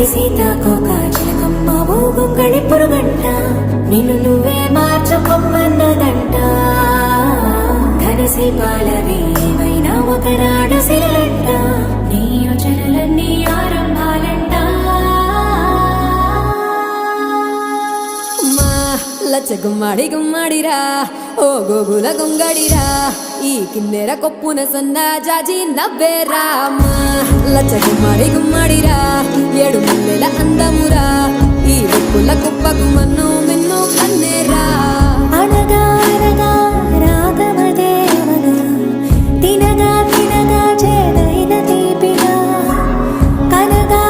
సీతాకోక చిలకమ్మ గొంగళి పురుగంట నిన్ను నువ్వే మార్చుకొమ్మన్నదంట ఘనసి పాలవి ఏమైనా ఒకనాడు సిరలంట నీ యోచనలన్నీ ఆరంభాలంట లచ్చ గుమ్మాడి గుమ్మాడిరా ఓ గోగుల గొంగడిరా ఈ కిన్నెర కొప్పున సన్న జాజి నవ్వేరా లచ్చ గుమ్మాడి గుమ్మాడిరా